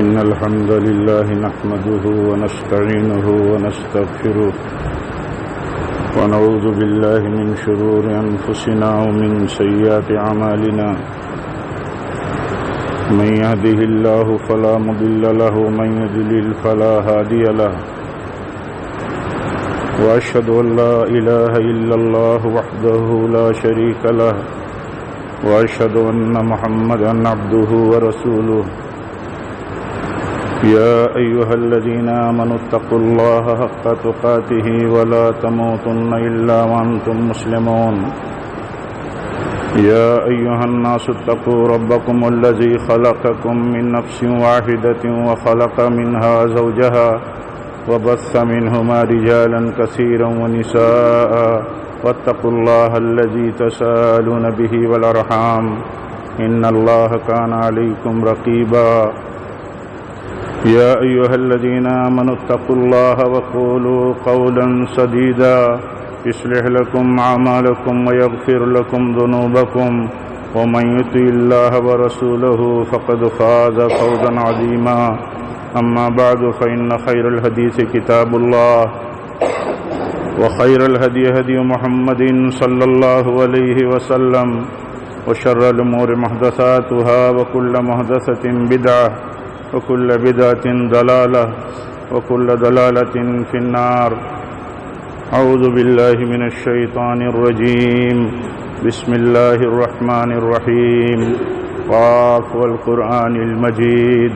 إن الحمد لله نحمده ونستعينه ونستغفره ونعوذ بالله من شرور أنفسنا ومن سيئات أعمالنا من يهده الله فلا مضل له ومن يضلل فلا هادي له وأشهد أن لا إله إلا الله وحده لا شريك له وأشهد أن محمدا عبده ورسوله يا أيها الذين آمنوا اتقوا الله حق تقاته ولا تموتن إلا وأنتم مسلمون يا أيها الناس اتقوا ربكم الذي خلقكم من نفس واحدة وخلق منها زوجها وبث منهما رجالا كثيرا ونساء واتقوا الله الذي تساءلون به والأرحام إن الله كان عليكم رقيبا يا أيها الذين آمنوا اتقوا الله وقولوا قولا سديدا يصلح لكم أعمالكم ويغفر لكم ذنوبكم ومن يطع الله ورسوله فقد فاز فوزا عظيما أما بعد فإن خير الحديث كتاب الله وخير الهدي هدي محمد صلى الله عليه وسلم وشر الأمور محدثاتها وكل محدثة بدعة وكل بدعة ضلالة وكل ضلالة في النار أعوذ بالله من الشيطان الرجيم بسم الله الرحمن الرحيم قاف والقرآن المجيد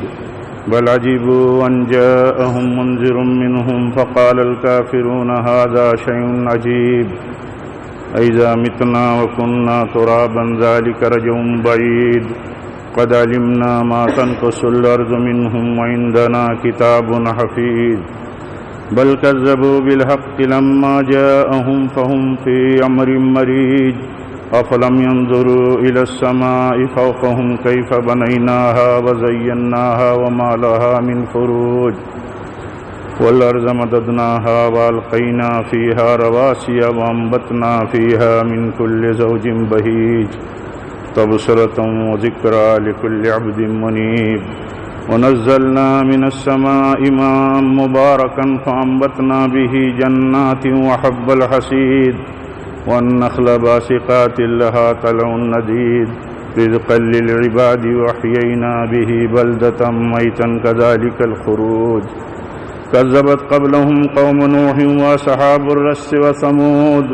بل عجبوا أن جاءهم منذر منهم فقال الكافرون هذا شيء عجيب أإذا متنا وكنا ترابا ذلك رجع بعيد قد علمنا ما تنقص الأرض منهم وعندنا كتاب حفيظ بل كذبوا بالحق لما جاءهم فهم في أمر مريج أفلم ينظروا إلى السماء فوقهم كيف بنيناها وزيناها وما لها من فروج والأرض مددناها وألقينا فيها رواسي وأنبتنا فيها من كل زوج بهيج تبصرة وذكرى لكل عبد منيب ونزلنا من السماء ماء مباركا فأنبتنا به جنات وحب الحصيد والنخل باسقات لها طلع نديد رزقا للعباد وأحيينا به بلدة ميتا كذلك الخروج كذبت قبلهم قوم نوح وأصحاب الرس وثمود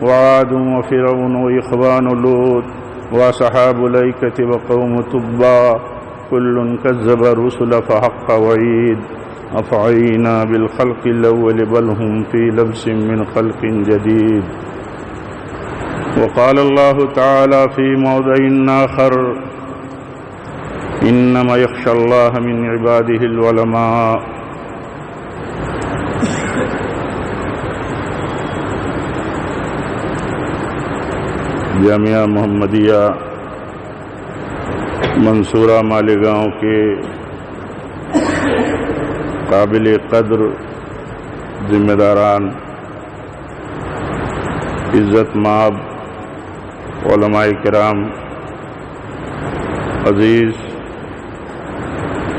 وعاد وفرعون وإخوان لوط وأصحاب الأيكة وقوم تبع كل كذب الرسل فحق وعيد أفعينا بالخلق الأول بل هم في لبس من خلق جديد وقال الله تعالى في موضع آخر إنما يخشى الله من عباده العلماء جامعہ محمدیہ منصورہ مالیگاؤں کے قابل قدر ذمہ داران، عزت مآب علماء کرام، عزیز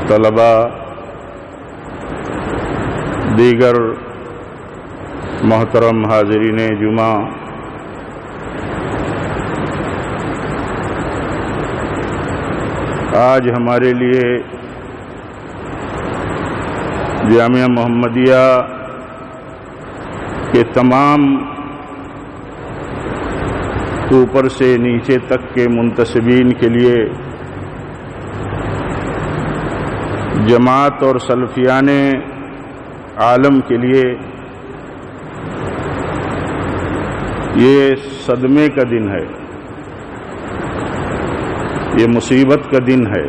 طلباء، دیگر محترم حاضرین جمعہ، آج ہمارے لیے جامعہ محمدیہ کے تمام اوپر سے نیچے تک کے منتسبین کے لیے، جماعت اور سلفیان عالم کے لیے یہ صدمے کا دن ہے، یہ مصیبت کا دن ہے،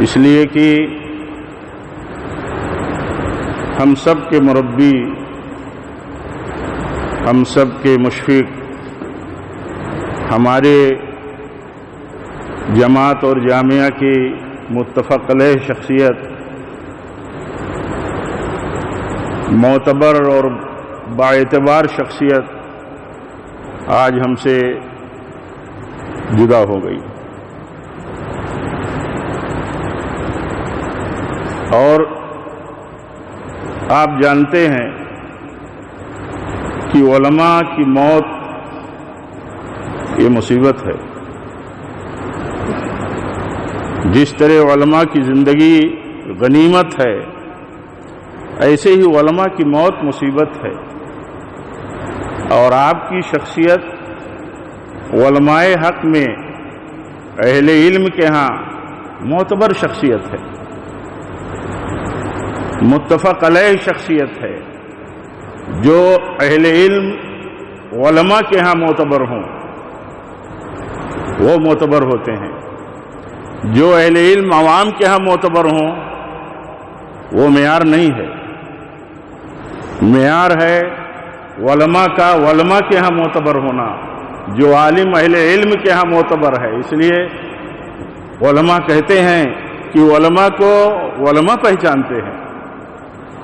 اس لیے کہ ہم سب کے مربی، ہم سب کے مشفق، ہمارے جماعت اور جامعہ کی متفق علیہ شخصیت، معتبر اور باعتبار شخصیت آج ہم سے جدا ہو گئی. اور آپ جانتے ہیں کہ علماء کی موت یہ مصیبت ہے. جس طرح علماء کی زندگی غنیمت ہے، ایسے ہی علماء کی موت مصیبت ہے. اور آپ کی شخصیت علماء حق میں اہل علم کے ہاں معتبر شخصیت ہے، متفق علیہ شخصیت ہے. جو اہل علم علماء کے ہاں معتبر ہوں وہ معتبر ہوتے ہیں، جو اہل علم عوام کے ہاں معتبر ہوں وہ معیار نہیں ہے. معیار ہے علماء کا علماء کے ہاں معتبر ہونا، جو عالم اہل علم کے ہاں معتبر ہے. اس لیے علماء کہتے ہیں کہ علماء کو علماء پہچانتے ہیں.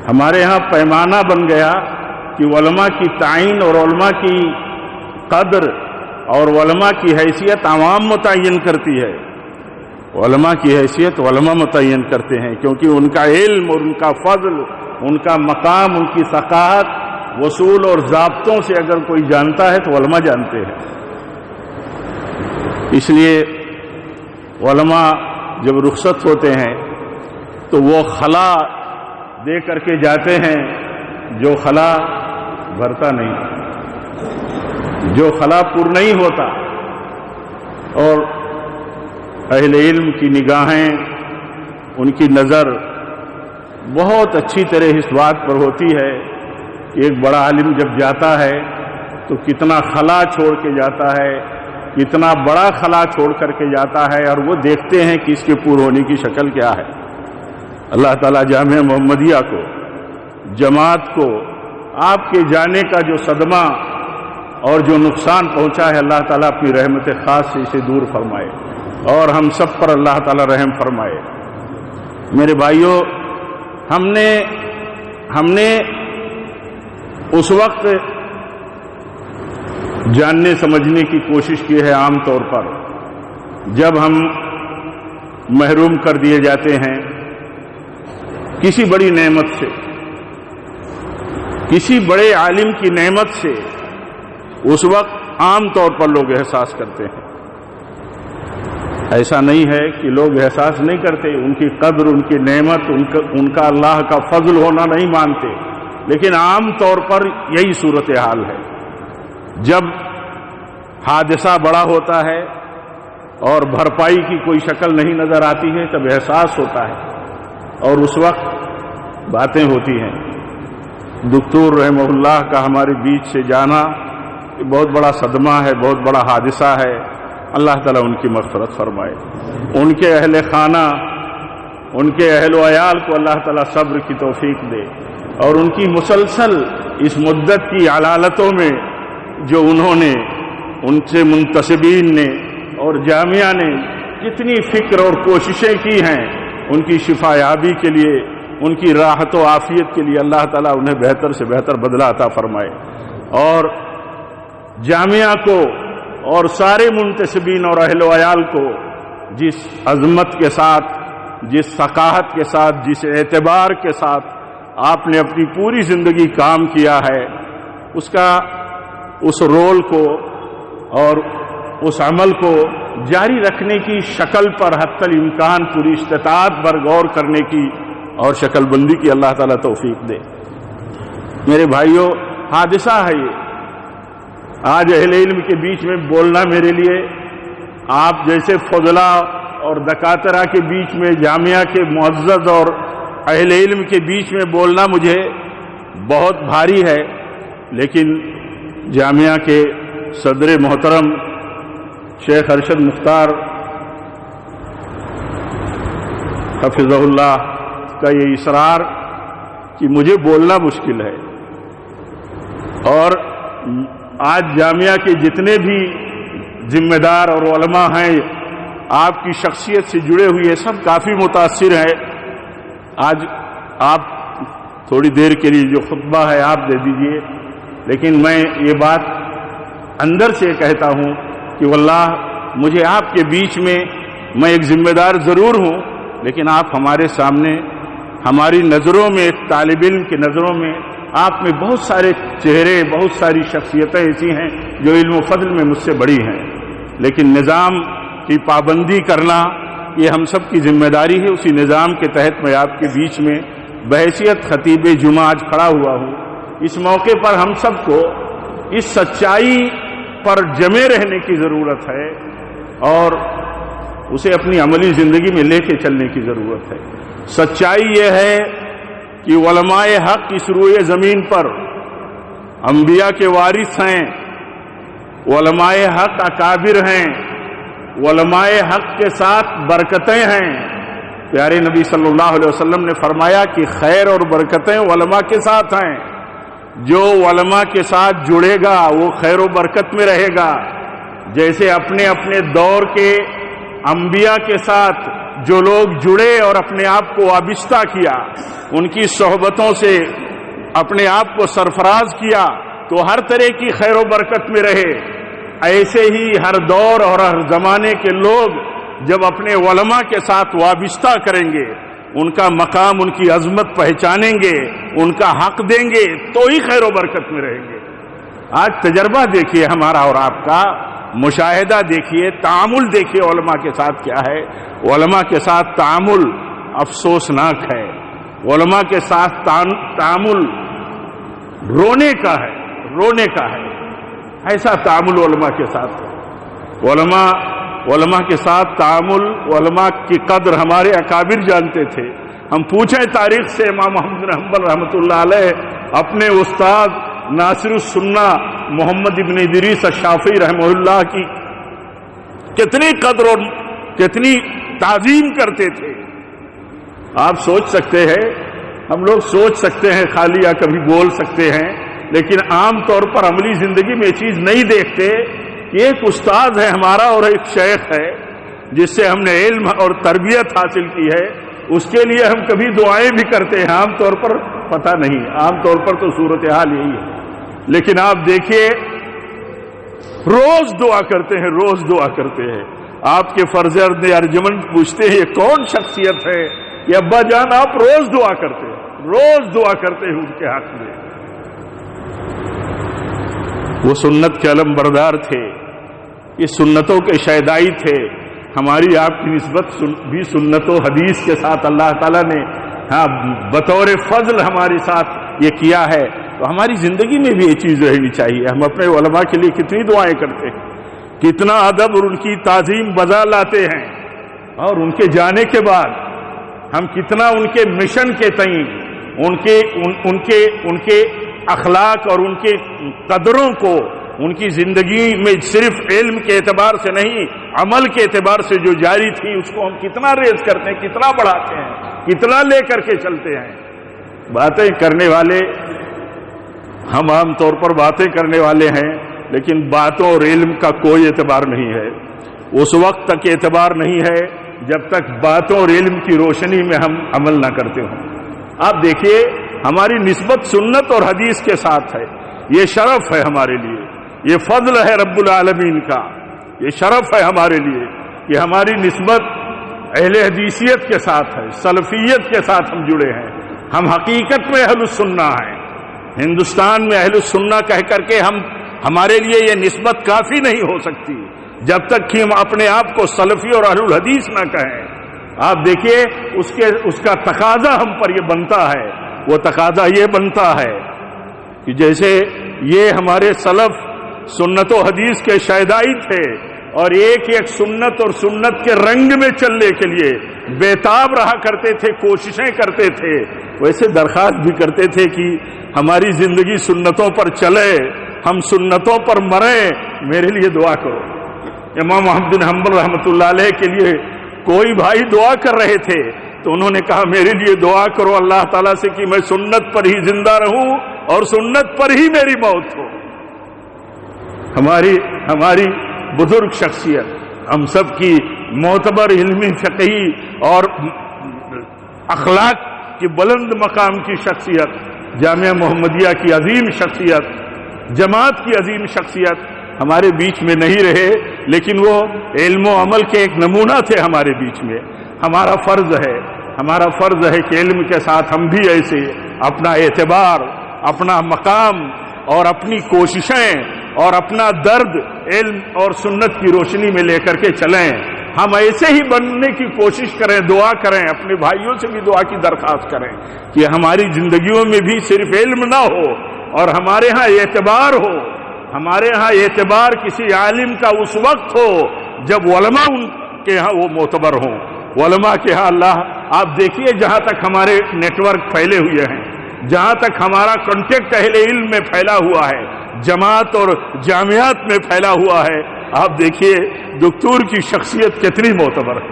ہمارے ہاں پیمانہ بن گیا کہ علماء کی تعین اور علماء کی قدر اور علماء کی حیثیت عوام متعین کرتی ہے. علماء کی حیثیت علماء متعین کرتے ہیں، کیونکہ ان کا علم اور ان کا فضل، ان کا مقام، ان کی ثقافت، وصول اور ضابطوں سے اگر کوئی جانتا ہے تو علماء جانتے ہیں. اس لیے علماء جب رخصت ہوتے ہیں تو وہ خلا دے کر کے جاتے ہیں، جو خلا بھرتا نہیں، جو خلا پر نہیں ہوتا. اور اہل علم کی نگاہیں، ان کی نظر بہت اچھی طرح اس بات پر ہوتی ہے کہ ایک بڑا عالم جب جاتا ہے تو کتنا خلا چھوڑ کے جاتا ہے، کتنا بڑا خلا چھوڑ کر کے جاتا ہے، اور وہ دیکھتے ہیں کہ اس کے پور ہونے کی شکل کیا ہے. اللہ تعالیٰ جامعہ محمدیہ کو، جماعت کو آپ کے جانے کا جو صدمہ اور جو نقصان پہنچا ہے، اللہ تعالیٰ اپنی رحمت خاص سے اسے دور فرمائے اور ہم سب پر اللہ تعالیٰ رحم فرمائے. میرے بھائیوں، ہم نے اس وقت جاننے سمجھنے کی کوشش کی ہے عام طور پر جب ہم محروم کر دیے جاتے ہیں کسی بڑی نعمت سے، کسی بڑے عالم کی نعمت سے، اس وقت عام طور پر لوگ احساس کرتے ہیں. ایسا نہیں ہے کہ لوگ احساس نہیں کرتے، ان کی قدر، ان کی نعمت، ان کا اللہ کا فضل ہونا نہیں مانتے، لیکن عام طور پر یہی صورتحال ہے. جب حادثہ بڑا ہوتا ہے اور بھرپائی کی کوئی شکل نہیں نظر آتی ہے تب احساس ہوتا ہے، اور اس وقت باتیں ہوتی ہیں. دکتور رحمہ اللہ کا ہمارے بیچ سے جانا بہت بڑا صدمہ ہے، بہت بڑا حادثہ ہے. اللہ تعالیٰ ان کی مغفرت فرمائے، ان کے اہل خانہ، ان کے اہل و عیال کو اللہ تعالیٰ صبر کی توفیق دے، اور ان کی مسلسل اس مدت کی علالتوں میں جو انہوں نے، ان سے منتسبین نے اور جامعہ نے جتنی فکر اور کوششیں کی ہیں، ان کی شفا یابی کے لیے، ان کی راحت و عافیت کے لیے اللہ تعالیٰ انہیں بہتر سے بہتر بدلہ عطا فرمائے. اور جامعہ کو اور سارے منتسبین اور اہل و عیال کو جس عظمت کے ساتھ، جس ثقافت کے ساتھ، جس اعتبار کے ساتھ آپ نے اپنی پوری زندگی کام کیا ہے، اس رول کو اور اس عمل کو جاری رکھنے کی شکل پر حتی الامکان پوری استطاعت پر غور کرنے کی اور شکل بندی کی اللہ تعالیٰ توفیق دے. میرے بھائیوں، حادثہ ہے یہ. آج اہل علم کے بیچ میں بولنا میرے لیے، آپ جیسے فضلاء اور دکاترہ کے بیچ میں، جامعہ کے معزز اور اہل علم کے بیچ میں بولنا مجھے بہت بھاری ہے، لیکن جامعہ کے صدر محترم شیخ ارشد مختار حفظہ اللہ کا یہ اصرار کہ مجھے بولنا مشکل ہے، اور آج جامعہ کے جتنے بھی ذمہ دار اور علماء ہیں آپ کی شخصیت سے جڑے ہوئے، سب کافی متاثر ہیں. آج آپ تھوڑی دیر کے لیے جو خطبہ ہے آپ دے دیجئے، لیکن میں یہ بات اندر سے کہتا ہوں کہ واللہ مجھے آپ کے بیچ میں ایک ذمہ دار ضرور ہوں، لیکن آپ ہمارے سامنے ہماری نظروں میں، ایک طالب علم کی نظروں میں آپ میں بہت سارے چہرے، بہت ساری شخصیتیں ایسی ہیں جو علم و فضل میں مجھ سے بڑی ہیں، لیکن نظام کی پابندی کرنا یہ ہم سب کی ذمہ داری ہے۔ اسی نظام کے تحت میں آپ کے بیچ میں بحیثیت خطیب جمعہ آج کھڑا ہوا ہوں۔ اس موقع پر ہم سب کو اس سچائی پر جمے رہنے کی ضرورت ہے اور اسے اپنی عملی زندگی میں لے کے چلنے کی ضرورت ہے۔ سچائی یہ ہے کہ علماء حق اس روئے زمین پر انبیاء کے وارث ہیں، علماء حق اکابر ہیں، علماء حق کے ساتھ برکتیں ہیں۔ پیارے نبی صلی اللہ علیہ وسلم نے فرمایا کہ خیر اور برکتیں علماء کے ساتھ ہیں، جو علماء کے ساتھ جڑے گا وہ خیر و برکت میں رہے گا۔ جیسے اپنے اپنے دور کے انبیاء کے ساتھ جو لوگ جڑے اور اپنے آپ کو وابستہ کیا، ان کی صحبتوں سے اپنے آپ کو سرفراز کیا تو ہر طرح کی خیر و برکت میں رہے، ایسے ہی ہر دور اور ہر زمانے کے لوگ جب اپنے علماء کے ساتھ وابستہ کریں گے، ان کا مقام، ان کی عظمت پہچانیں گے، ان کا حق دیں گے تو ہی خیر و برکت میں رہیں گے۔ آج تجربہ دیکھیے ہمارا اور آپ کا، مشاہدہ دیکھیے، تعامل دیکھیے علماء کے ساتھ کیا ہے۔ علماء کے ساتھ تعامل افسوسناک ہے، علماء کے ساتھ تعامل رونے کا ہے، رونے کا ہے۔ ایسا تعامل علماء کے ساتھ ہے۔ علماء کے ساتھ تعامل، علماء کی قدر ہمارے اکابر جانتے تھے۔ ہم پوچھیں تاریخ سے امام محمد بن حنبل رحمۃ اللہ علیہ اپنے استاد ناصر السنہ محمد ابن ادریس الشافعی رحمہ اللہ کی کتنی قدر اور کتنی تعظیم کرتے تھے۔ آپ سوچ سکتے ہیں، ہم لوگ سوچ سکتے ہیں خالی یا کبھی بول سکتے ہیں، لیکن عام طور پر عملی زندگی میں یہ چیز نہیں دیکھتے کہ ایک استاد ہے ہمارا اور ایک شیخ ہے جس سے ہم نے علم اور تربیت حاصل کی ہے، اس کے لیے ہم کبھی دعائیں بھی کرتے ہیں۔ عام طور پر پتہ نہیں، عام طور پر تو صورتحال یہی ہے، لیکن آپ دیکھیے روز دعا کرتے ہیں، روز دعا کرتے ہیں۔ آپ کے فرزند ارجمند پوچھتے ہیں یہ کون شخصیت ہے کہ ابا جان آپ روز دعا کرتے ہیں، روز دعا کرتے ہیں ان کے حق میں۔ وہ سنت کے علم بردار تھے، یہ سنتوں کے شیدائی تھے۔ ہماری آپ کی نسبت بھی سنت و حدیث کے ساتھ اللہ تعالیٰ نے بطور فضل ہمارے ساتھ یہ کیا ہے، تو ہماری زندگی میں بھی یہ چیز رہنی چاہیے۔ ہم اپنے علماء کے لیے کتنی دعائیں کرتے ہیں، کتنا ادب اور ان کی تعظیم بجا لاتے ہیں، اور ان کے جانے کے بعد ہم کتنا ان کے مشن کے تئیں ان کے اخلاق اور ان کے قدروں کو ان کی زندگی میں صرف علم کے اعتبار سے نہیں، عمل کے اعتبار سے جو جاری تھی اس کو ہم کتنا ریز کرتے ہیں، کتنا بڑھاتے ہیں، کتنا لے کر کے چلتے ہیں۔ باتیں کرنے والے ہم عام طور پر باتیں کرنے والے ہیں، لیکن باتوں اور علم کا کوئی اعتبار نہیں ہے۔ اس وقت تک اعتبار نہیں ہے جب تک باتوں اور علم کی روشنی میں ہم عمل نہ کرتے ہوں۔ آپ دیکھیے ہماری نسبت سنت اور حدیث کے ساتھ ہے، یہ شرف ہے ہمارے لیے، یہ فضل ہے رب العالمین کا، یہ شرف ہے ہمارے لیے کہ ہماری نسبت اہل حدیثیت کے ساتھ ہے، سلفیت کے ساتھ ہم جڑے ہیں۔ ہم حقیقت میں اہل السنہ ہیں۔ ہندوستان میں اہل السنہ کہہ کر کے ہمارے لیے یہ نسبت کافی نہیں ہو سکتی جب تک کہ ہم اپنے آپ کو سلفی اور اہل الحدیث نہ کہیں۔ آپ دیکھیے اس کا تقاضا ہم پر یہ بنتا ہے، وہ تقاضا یہ بنتا ہے کہ جیسے یہ ہمارے سلف سنت و حدیث کے شیدائی تھے اور ایک ایک سنت اور سنت کے رنگ میں چلنے کے لیے بےتاب رہا کرتے تھے، کوششیں کرتے تھے، ویسے درخواست بھی کرتے تھے کہ ہماری زندگی سنتوں پر چلے، ہم سنتوں پر مریں، میرے لیے دعا کرو۔ امام محمد بن حنبل رحمۃ اللہ علیہ کے لیے کوئی بھائی دعا کر رہے تھے تو انہوں نے کہا میرے لیے دعا کرو اللہ تعالیٰ سے کہ میں سنت پر ہی زندہ رہوں اور سنت پر ہی میری موت ہو۔ ہماری بزرگ شخصیت، ہم سب کی معتبر علمی فقہی اور اخلاق کی بلند مقام کی شخصیت، جامعہ محمدیہ کی عظیم شخصیت، جماعت کی عظیم شخصیت ہمارے بیچ میں نہیں رہے، لیکن وہ علم و عمل کے ایک نمونہ تھے ہمارے بیچ میں۔ ہمارا فرض ہے ہمارا فرض ہے کہ علم کے ساتھ ہم بھی ایسے اپنا اعتبار، اپنا مقام اور اپنی کوششیں اور اپنا درد علم اور سنت کی روشنی میں لے کر کے چلیں. ہم ایسے ہی بننے کی کوشش کریں، دعا کریں، اپنے بھائیوں سے بھی دعا کی درخواست کریں کہ ہماری زندگیوں میں بھی صرف علم نہ ہو اور ہمارے ہاں اعتبار ہو. ہمارے ہاں اعتبار کسی عالم کا اس وقت ہو جب علماء ان کے ہاں وہ معتبر ہوں. علماء کے ہاں اللہ، آپ دیکھیے جہاں تک ہمارے نیٹ ورک پھیلے ہوئے ہیں، جہاں تک ہمارا کانٹیکٹ اہل علم میں پھیلا ہوا ہے، جماعت اور جامعات میں پھیلا ہوا ہے، آپ دیکھیے دکتور کی شخصیت کتنی معتبر ہے،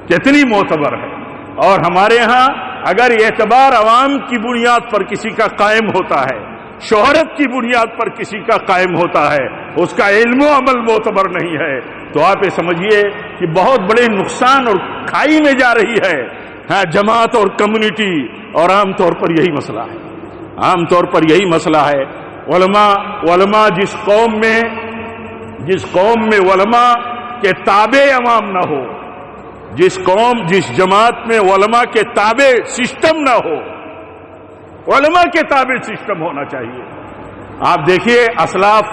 کتنی معتبر ہے. اور ہمارے ہاں اگر اعتبار عوام کی بنیاد پر کسی کا قائم ہوتا ہے، شہرت کی بنیاد پر کسی کا قائم ہوتا ہے، اس کا علم و عمل معتبر نہیں ہے، تو آپ یہ سمجھیے کہ بہت بڑے نقصان اور کھائی میں جا رہی ہے جماعت اور کمیونٹی. اور عام طور پر یہی مسئلہ ہے، عام طور پر یہی مسئلہ ہے. علماء جس قوم میں علماء کے تابع عوام نہ ہو، جس جماعت میں علماء کے تابع سسٹم نہ ہو، علماء کے تابع سسٹم ہونا چاہیے. آپ دیکھیے اسلاف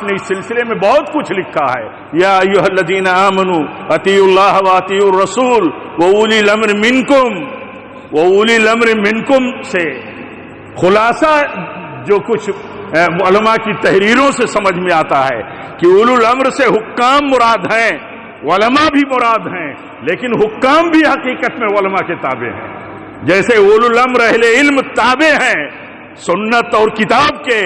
نے اس سلسلے میں بہت کچھ لکھا ہے. یا ایھا الذین آمنوا اطیعوا اللہ واطیعوا الرسول واولی الامر منکم. واولی الامر منکم سے خلاصہ جو کچھ علماء کی تحریروں سے سمجھ میں آتا ہے کہ اولو الامر سے حکام مراد ہیں، علماء بھی مراد ہیں، لیکن حکام بھی حقیقت میں علماء کے تابع ہیں. جیسے اولو الامر اہل علم تابع ہیں سنت اور کتاب کے،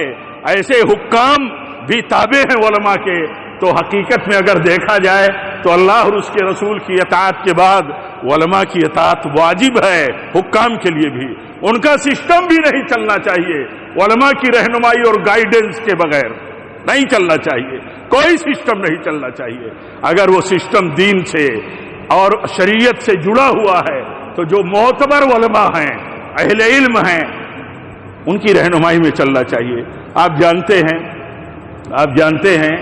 ایسے حکام بھی تابع ہیں علماء کے. تو حقیقت میں اگر دیکھا جائے تو اللہ اور اس کے رسول کی اطاعت کے بعد علماء کی اطاعت واجب ہے. حکام کے لیے بھی ان کا سسٹم بھی نہیں چلنا چاہیے، علماء کی رہنمائی اور گائیڈنس کے بغیر نہیں چلنا چاہیے، کوئی سسٹم نہیں چلنا چاہیے. اگر وہ سسٹم دین سے اور شریعت سے جڑا ہوا ہے تو جو معتبر علماء ہیں، اہل علم ہیں، ان کی رہنمائی میں چلنا چاہیے. آپ جانتے ہیں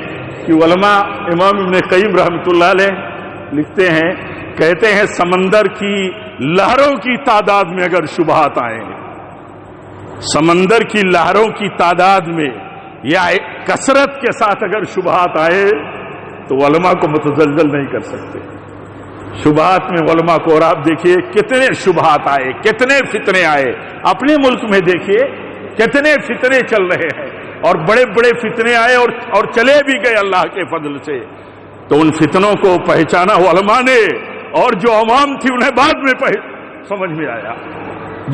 کہ علماء امام ابن قیم رحمۃ اللہ علیہ لکھتے ہیں، کہتے ہیں سمندر کی لہروں کی تعداد میں اگر شبہات آئیں، سمندر کی لہروں کی تعداد میں یا کثرت کے ساتھ اگر شبہات آئے تو علماء کو متزلزل نہیں کر سکتے. شبہات میں علماء کو، اور آپ دیکھیے کتنے شبہات آئے، کتنے فتنے آئے. اپنے ملک میں دیکھیے کتنے فتنے چل رہے ہیں، اور بڑے بڑے فتنے آئے اور چلے بھی گئے اللہ کے فضل سے. تو ان فتنوں کو پہچانا علماء نے، اور جو عوام تھی انہیں بعد میں سمجھ میں آیا.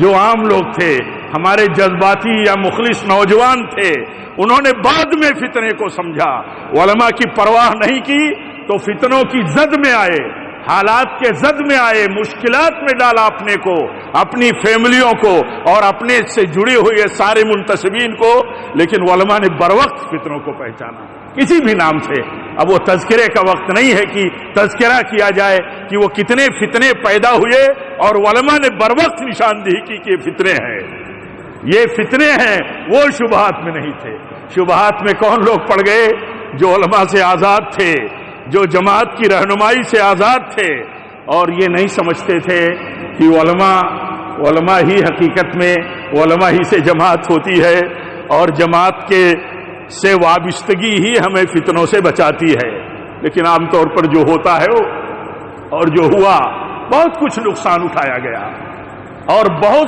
جو عام لوگ تھے، ہمارے جذباتی یا مخلص نوجوان تھے، انہوں نے بعد میں فتنے کو سمجھا. علماء کی پرواہ نہیں کی تو فتنوں کی زد میں آئے، حالات کے زد میں آئے، مشکلات میں ڈالا اپنے کو، اپنی فیملیوں کو اور اپنے سے جڑے ہوئے سارے منتسبین کو. لیکن علماء نے بروقت فتنوں کو پہچانا کسی بھی نام سے. اب وہ تذکرے کا وقت نہیں ہے کہ تذکرہ کیا جائے کہ وہ کتنے فتنے پیدا ہوئے، اور علماء نے بروقت نشاندہی کی کہ یہ فتنے ہیں، یہ فتنے ہیں. وہ شبہات میں نہیں تھے. شبہات میں کون لوگ پڑ گئے؟ جو علماء سے آزاد تھے، جو جماعت کی رہنمائی سے آزاد تھے، اور یہ نہیں سمجھتے تھے کہ علماء ہی حقیقت میں علماء ہی سے جماعت ہوتی ہے، اور جماعت کے سے وابستگی ہی ہمیں فتنوں سے بچاتی ہے. لیکن عام طور پر جو ہوتا ہے اور جو ہوا، بہت کچھ نقصان اٹھایا گیا، اور بہت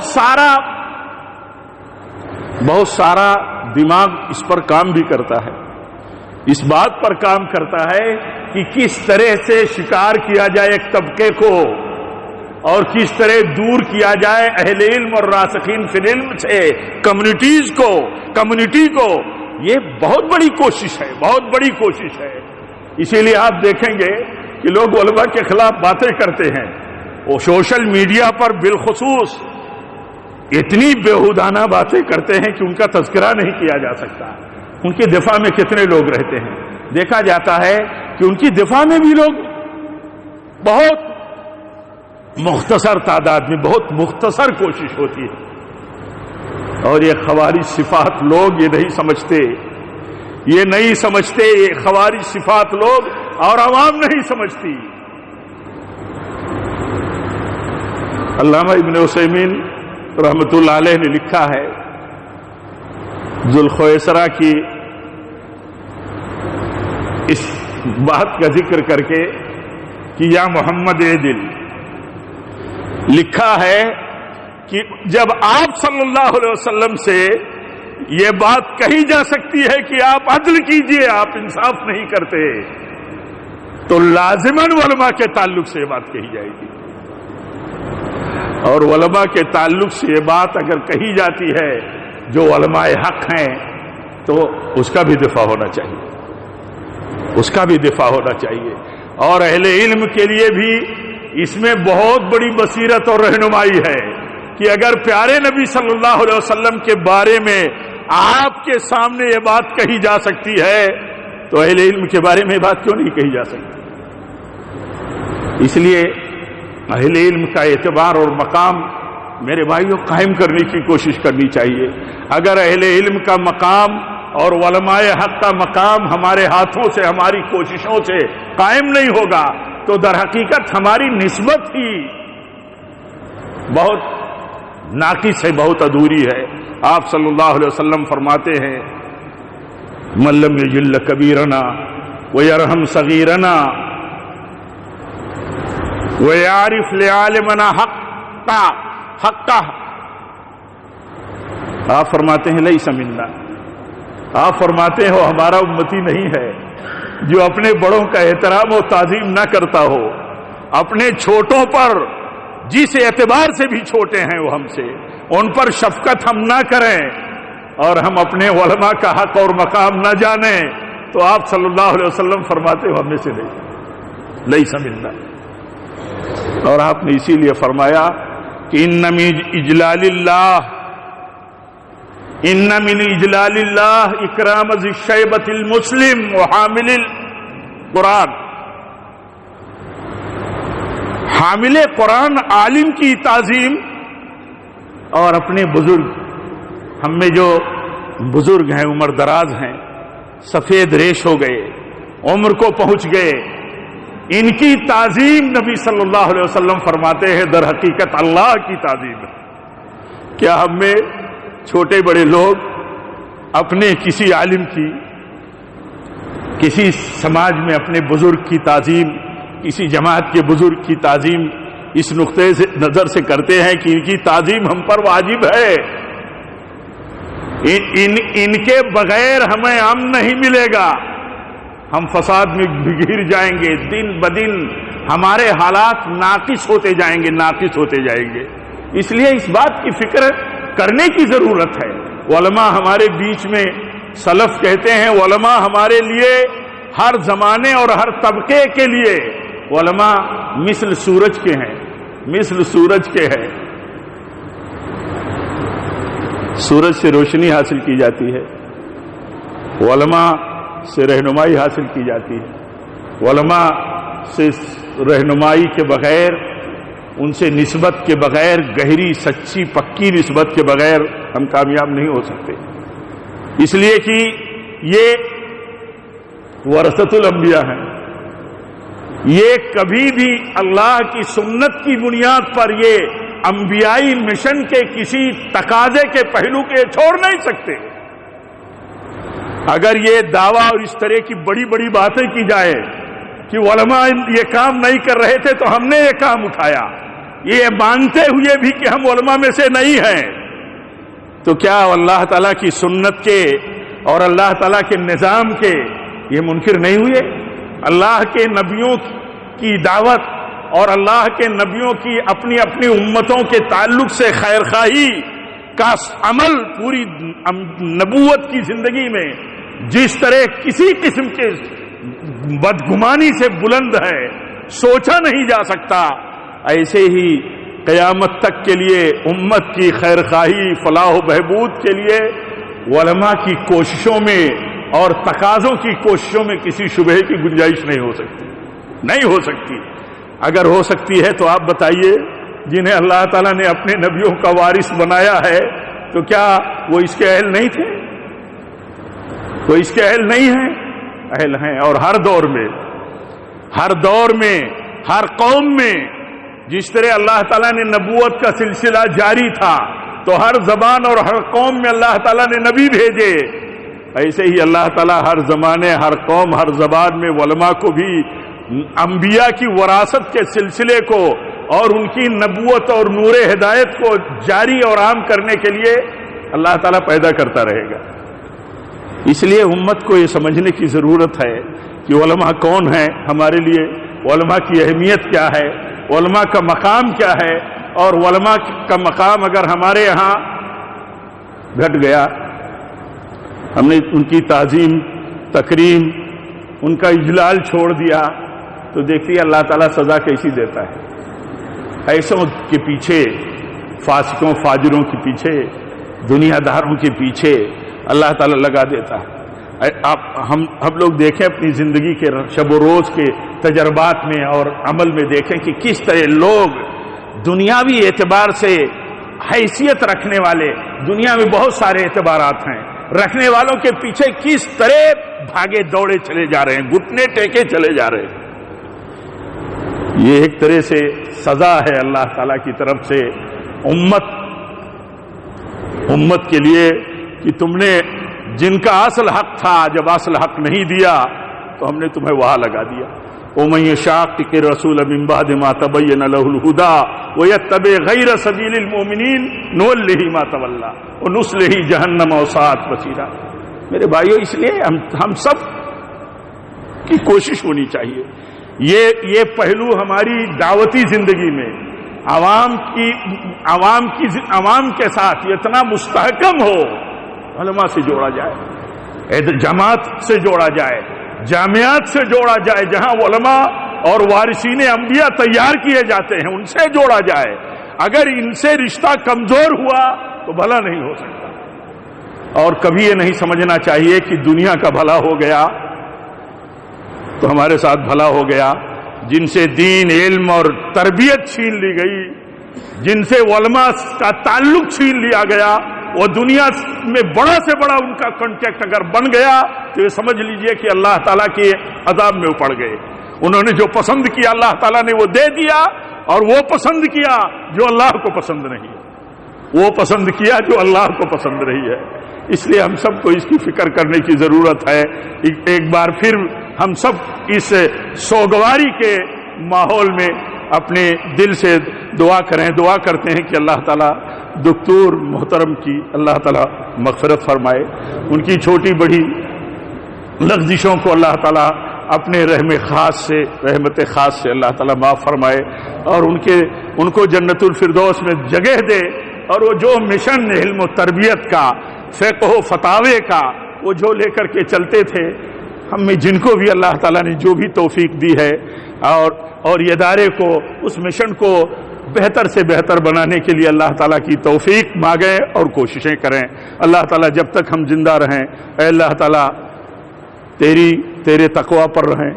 سارا دماغ اس پر کام بھی کرتا ہے، اس بات پر کام کرتا ہے کہ کس طرح سے شکار کیا جائے ایک طبقے کو، اور کس طرح دور کیا جائے اہل علم اور راسخین فی العلم سے کمیونٹی کو. یہ بہت بڑی کوشش ہے، بہت بڑی کوشش ہے. اسی لیے آپ دیکھیں گے کہ لوگ علماء کے خلاف باتیں کرتے ہیں، وہ سوشل میڈیا پر بالخصوص اتنی بےہودانہ باتیں کرتے ہیں کہ ان کا تذکرہ نہیں کیا جا سکتا. ان کے دفاع میں کتنے لوگ رہتے ہیں. دیکھا جاتا ہے کہ ان کی دفاع میں بھی لوگ بہت مختصر تعداد میں، بہت مختصر کوشش ہوتی ہے. اور یہ خوارج صفات لوگ یہ نہیں سمجھتے، یہ خوارج صفات لوگ اور عوام نہیں سمجھتی. علامہ ابن عثیمین رحمۃ اللہ علیہ نے لکھا ہے ذوالخویسرہ کی اس بات کا ذکر کر کے کہ یا محمد اے دل، لکھا ہے کہ جب آپ صلی اللہ علیہ وسلم سے یہ بات کہی جا سکتی ہے کہ آپ عدل کیجئے، آپ انصاف نہیں کرتے، تو لازماً علماء کے تعلق سے یہ بات کہی جائے گی، اور علماء کے تعلق سے یہ بات اگر کہی جاتی ہے جو علماء حق ہیں تو اس کا بھی دفاع ہونا چاہیے، اس کا بھی دفاع ہونا چاہیے۔ اور اہل علم کے لیے بھی اس میں بہت بڑی بصیرت اور رہنمائی ہے کہ اگر پیارے نبی صلی اللہ علیہ وسلم کے بارے میں آپ کے سامنے یہ بات کہی جا سکتی ہے تو اہل علم کے بارے میں یہ بات کیوں نہیں کہی جا سکتی؟ اس لیے اہل علم کا اعتبار اور مقام میرے بھائیوں قائم کرنے کی کوشش کرنی چاہیے۔ اگر اہل علم کا مقام اور علماء حق کا مقام ہمارے ہاتھوں سے، ہماری کوششوں سے قائم نہیں ہوگا تو در حقیقت ہماری نسبت ہی بہت ناقص ہے، بہت ادھوری ہے۔ آپ صلی اللہ علیہ وسلم فرماتے ہیں من لم یجل کبیرنا ویرحم صغیرنا ویعرف لعالمنا حقہ، آپ فرماتے ہیں لیس منا، آپ فرماتے ہو ہمارا امتی نہیں ہے جو اپنے بڑوں کا احترام و تعظیم نہ کرتا ہو، اپنے چھوٹوں پر جس اعتبار سے بھی چھوٹے ہیں وہ ہم سے، ان پر شفقت ہم نہ کریں اور ہم اپنے علماء کا حق اور مقام نہ جانیں، تو آپ صلی اللہ علیہ وسلم فرماتے ہو ہم میں سے نہیں، لیس منا۔ اور آپ نے اسی لیے فرمایا کہ ان من اجلال اللہ اکرام ذی الشیبۃ المسلم وحامل القرآن، حامل قرآن عالم کی تعظیم اور اپنے بزرگ، ہم میں جو بزرگ ہیں، عمر دراز ہیں، سفید ریش ہو گئے، عمر کو پہنچ گئے، ان کی تعظیم نبی صلی اللہ علیہ وسلم فرماتے ہیں در حقیقت اللہ کی تعظیم ہے۔ کیا ہم میں چھوٹے بڑے لوگ اپنے کسی عالم کی، کسی سماج میں اپنے بزرگ کی تعظیم، کسی جماعت کے بزرگ کی تعظیم اس نقطے سے نظر سے کرتے ہیں کہ ان کی تعظیم ہم پر واجب ہے، ان کے بغیر ہمیں امن نہیں ملے گا، ہم فساد میں بگھر جائیں گے، دن بدن ہمارے حالات ناقص ہوتے جائیں گے، ناقص ہوتے جائیں گے۔ اس لیے اس بات کی فکر کرنے کی ضرورت ہے۔ علماء ہمارے بیچ میں، سلف کہتے ہیں علماء ہمارے لیے ہر زمانے اور ہر طبقے کے لیے علماء مثل سورج کے ہیں، مثل سورج کے ہیں، سورج سے روشنی حاصل کی جاتی ہے، علماء سے رہنمائی حاصل کی جاتی ہے، علماء سے رہنمائی کے بغیر، ان سے نسبت کے بغیر، گہری سچی پکی نسبت کے بغیر ہم کامیاب نہیں ہو سکتے، اس لیے کہ یہ ورثۃ الانبیاء ہیں، یہ کبھی بھی اللہ کی سنت کی بنیاد پر یہ انبیائی مشن کے کسی تقاضے کے پہلو کے چھوڑ نہیں سکتے۔ اگر یہ دعویٰ اور اس طرح کی بڑی بڑی باتیں کی جائے کہ علماء یہ کام نہیں کر رہے تھے تو ہم نے یہ کام اٹھایا، یہ مانتے ہوئے بھی کہ ہم علماء میں سے نہیں ہیں، تو کیا اللہ تعالیٰ کی سنت کے اور اللہ تعالیٰ کے نظام کے یہ منکر نہیں ہوئے؟ اللہ کے نبیوں کی دعوت اور اللہ کے نبیوں کی اپنی اپنی امتوں کے تعلق سے خیر خواہی کا عمل پوری نبوت کی زندگی میں جس طرح کسی قسم کے بدگمانی سے بلند ہے، سوچا نہیں جا سکتا، ایسے ہی قیامت تک کے لیے امت کی خیر خواہی، فلاح و بہبود کے لیے علماء کی کوششوں میں اور تقاضوں کی کوششوں میں کسی شبہ کی گنجائش نہیں ہو سکتی، نہیں ہو سکتی۔ اگر ہو سکتی ہے تو آپ بتائیے، جنہیں اللہ تعالیٰ نے اپنے نبیوں کا وارث بنایا ہے تو کیا وہ اس کے اہل نہیں تھے؟ وہ اس کے اہل نہیں ہیں؟ اہل ہیں، اور ہر دور میں، ہر دور میں، ہر قوم میں جس طرح اللہ تعالیٰ نے نبوت کا سلسلہ جاری تھا تو ہر زبان اور ہر قوم میں اللہ تعالیٰ نے نبی بھیجے، ایسے ہی اللہ تعالیٰ ہر زمانے، ہر قوم، ہر زبان میں علماء کو بھی انبیاء کی وراثت کے سلسلے کو اور ان کی نبوت اور نور ہدایت کو جاری اور عام کرنے کے لیے اللہ تعالیٰ پیدا کرتا رہے گا۔ اس لیے امت کو یہ سمجھنے کی ضرورت ہے کہ علماء کون ہیں ہمارے لیے، علماء کی اہمیت کیا ہے، علماء کا مقام کیا ہے، اور علماء کا مقام اگر ہمارے یہاں گھٹ گیا، ہم نے ان کی تعظیم، تکریم، ان کا اجلال چھوڑ دیا، تو دیکھیے اللہ تعالیٰ سزا کیسی دیتا ہے۔ ایسوں کے پیچھے، فاسقوں فاجروں کے پیچھے، دنیا داروں کے پیچھے اللہ تعالیٰ لگا دیتا ہے۔ ہم لوگ دیکھیں اپنی زندگی کے شب و روز کے تجربات میں اور عمل میں دیکھیں کہ کس طرح لوگ دنیاوی اعتبار سے حیثیت رکھنے والے، دنیا میں بہت سارے اعتبارات ہیں، رکھنے والوں کے پیچھے کس طرح بھاگے دوڑے چلے جا رہے ہیں، گھٹنے ٹیکے چلے جا رہے ہیں۔ یہ ایک طرح سے سزا ہے اللہ تعالیٰ کی طرف سے امت کے لیے کہ تم نے جن کا اصل حق تھا، جب اصل حق نہیں دیا تو ہم نے تمہیں وہاں لگا دیا۔ وَمَن يُشَاقِقِ الرَّسُولَ مِن بَعْدِ مَا تَبَيَّنَ لَهُ الْهُدَىٰ وَيَتَّبِعْ غَيْرَ سَبِيلِ الْمُؤْمِنِينَ نُوَلِّهِ مَا تَوَلَّىٰ وَنُصْلِهِ جَهَنَّمَ وَسَاءَتْ مَصِيرًا۔ میرے بھائیو، اس لیے ہم سب کی کوشش ہونی چاہیے، یہ پہلو ہماری دعوتی زندگی میں عوام کے ساتھ اتنا مستحکم ہو، علماء سے جوڑا جائے، جماعت سے جوڑا جائے، جامعات سے جوڑا جائے، جہاں علماء اور وارثین انبیاء تیار کیے جاتے ہیں ان سے جوڑا جائے۔ اگر ان سے رشتہ کمزور ہوا تو بھلا نہیں ہو سکتا۔ اور کبھی یہ نہیں سمجھنا چاہیے کہ دنیا کا بھلا ہو گیا تو ہمارے ساتھ بھلا ہو گیا۔ جن سے دین، علم اور تربیت چھین لی گئی، جن سے علماء کا تعلق چھین لیا گیا، وہ دنیا میں بڑا سے بڑا ان کا کانٹیکٹ اگر بن گیا تو یہ سمجھ لیجئے کہ اللہ تعالیٰ کے عذاب میں پڑ گئے۔ انہوں نے جو پسند کیا اللہ تعالیٰ نے وہ دے دیا، اور وہ پسند کیا جو اللہ کو پسند نہیں ہے، وہ پسند کیا جو اللہ کو پسند نہیں ہے۔ اس لیے ہم سب کو اس کی فکر کرنے کی ضرورت ہے۔ ایک بار پھر ہم سب اس سوگواری کے ماحول میں اپنے دل سے دعا کرتے ہیں کہ اللہ تعالیٰ دکتور محترم کی اللہ تعالیٰ مغفرت فرمائے، ان کی چھوٹی بڑی لغزشوں کو اللہ تعالیٰ اپنے رحمت خاص سے اللہ تعالیٰ معاف فرمائے، اور ان کو جنت الفردوس میں جگہ دے، اور وہ جو مشن علم و تربیت کا، فقہ و فتاوے کا، وہ جو لے کر کے چلتے تھے، ہم میں جن کو بھی اللہ تعالیٰ نے جو بھی توفیق دی ہے، اور یہ ادارے کو، اس مشن کو بہتر سے بہتر بنانے کے لیے اللہ تعالیٰ کی توفیق مانگیں اور کوششیں کریں۔ اللہ تعالیٰ جب تک ہم زندہ رہیں، اے اللہ تعالیٰ تیرے تقوی پر رہیں،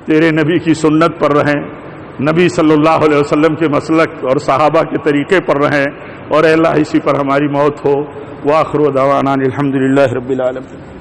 تیرے نبی کی سنت پر رہیں، نبی صلی اللہ علیہ وسلم کے مسلک اور صحابہ کے طریقے پر رہیں، اور اے اللہ اسی پر ہماری موت ہو۔ وآخر دعوانا الحمدللہ رب العالمین۔